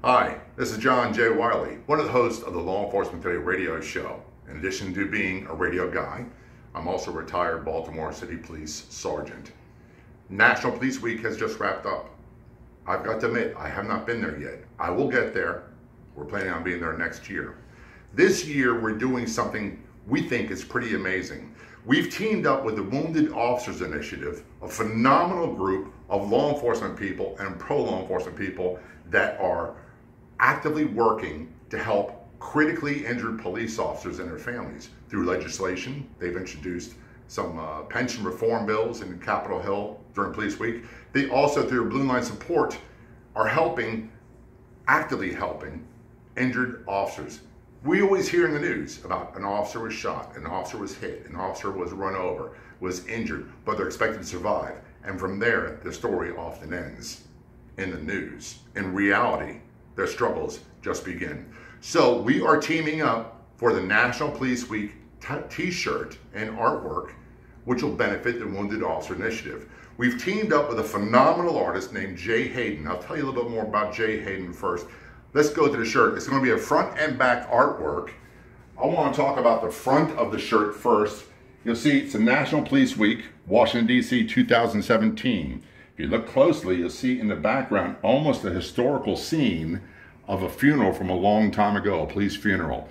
Hi, this is John J. Wiley, one of the hosts of the Law Enforcement Today radio show. In addition to being a radio guy, I'm also a retired Baltimore City Police Sergeant. National Police Week has just wrapped up. I've got to admit, I have not been there yet. I will get there. We're planning on being there next year. This year, we're doing something we think is pretty amazing. We've teamed up with the Wounded Officers Initiative, a phenomenal group of law enforcement people and pro-law enforcement people that are actively working to help critically injured police officers and their families. Through legislation, they've introduced some pension reform bills in Capitol Hill during Police Week. They also, through Blue Line support, are actively helping injured officers. We always hear in the news about an officer was shot, an officer was hit, an officer was run over, was injured, but they're expected to survive. And from there, the story often ends in the news. In reality, their struggles just begin. So we are teaming up for the National Police Week t-shirt and artwork, which will benefit the Wounded Officer Initiative. We've teamed up with a phenomenal artist named Jay Haiden. I'll tell you a little bit more about Jay Haiden first. Let's go to the shirt. It's going to be a front and back artwork. I want to talk about the front of the shirt first. You'll see it's the National Police Week, Washington, D.C. 2017. If you look closely, you'll see in the background almost a historical scene of a funeral from a long time ago, a police funeral.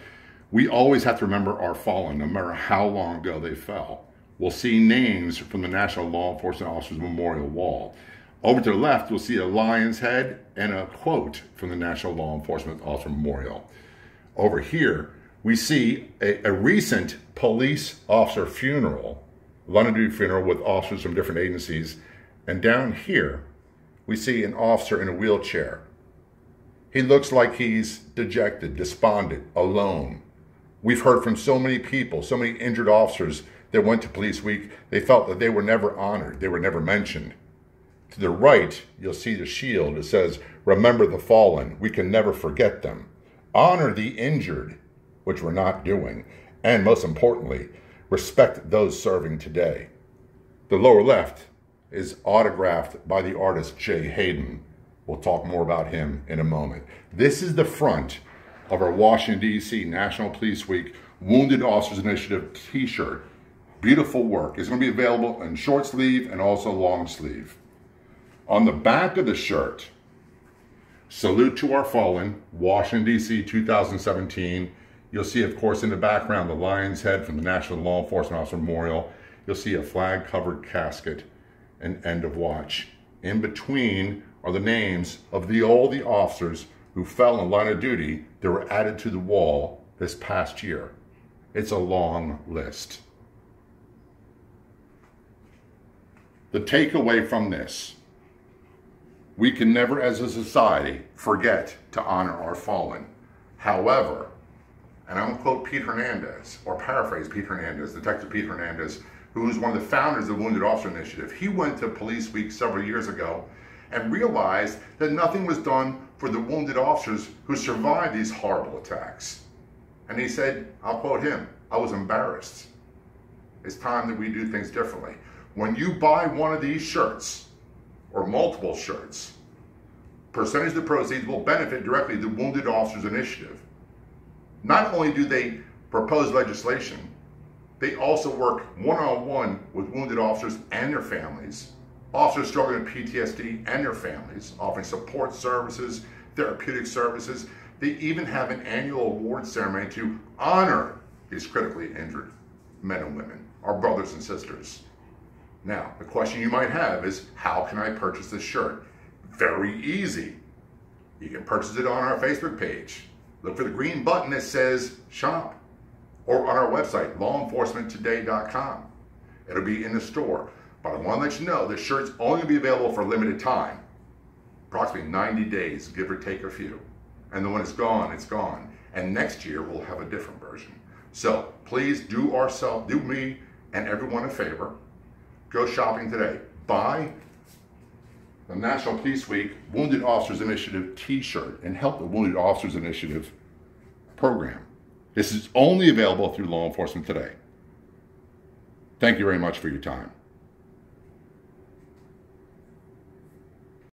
We always have to remember our fallen, no matter how long ago they fell. We'll see names from the National Law Enforcement Officers Memorial Wall. Over to the left, you'll see a lion's head and a quote from the National Law Enforcement Officer Memorial. Over here, we see a recent police officer funeral, London Duty funeral with officers from different agencies. And down here, we see an officer in a wheelchair. He looks like he's dejected, despondent, alone. We've heard from so many people, so many injured officers that went to Police Week, they felt that they were never honored, they were never mentioned. To the right, you'll see the shield. It says, "Remember the fallen, we can never forget them. Honor the injured," which we're not doing. And most importantly, respect those serving today. The lower left is autographed by the artist Jay Haiden. We'll talk more about him in a moment. This is the front of our Washington, D.C. National Police Week Wounded Officers Initiative t-shirt. Beautiful work. It's going to be available in short sleeve and also long sleeve. On the back of the shirt, "Salute to our fallen, Washington, D.C. 2017. You'll see, of course, in the background, the lion's head from the National Law Enforcement Officer Memorial. You'll see a flag-covered casket and end of watch. In between are the names of all the officers who fell in line of duty that were added to the wall this past year. It's a long list. The takeaway from this: we can never, as a society, forget to honor our fallen. However, and I'm going to quote Pete Hernandez, or paraphrase Pete Hernandez, Detective Pete Hernandez, who is one of the founders of the Wounded Officer Initiative. He went to Police Week several years ago and realized that nothing was done for the wounded officers who survived these horrible attacks. And he said, I'll quote him, "I was embarrassed. It's time that we do things differently." When you buy one of these shirts, or multiple shirts, percentage of the proceeds will benefit directly the Wounded Officers Initiative. Not only do they propose legislation, they also work one-on-one with wounded officers and their families, officers struggling with PTSD and their families, offering support services, therapeutic services. They even have an annual award ceremony to honor these critically injured men and women, our brothers and sisters. Now, the question you might have is, how can I purchase this shirt? Very easy. You can purchase it on our Facebook page. Look for the green button that says shop, or on our website, lawenforcementtoday.com. It'll be in the store. But I want to let you know the shirt's only going to be available for a limited time, approximately 90 days, give or take a few. And then when it's gone, it's gone. And next year, we'll have a different version. So please do me and everyone a favor. Go shopping today. Buy the National Police Week Wounded Officers Initiative t-shirt and help the Wounded Officers Initiative program. This is only available through Law Enforcement Today. Thank you very much for your time.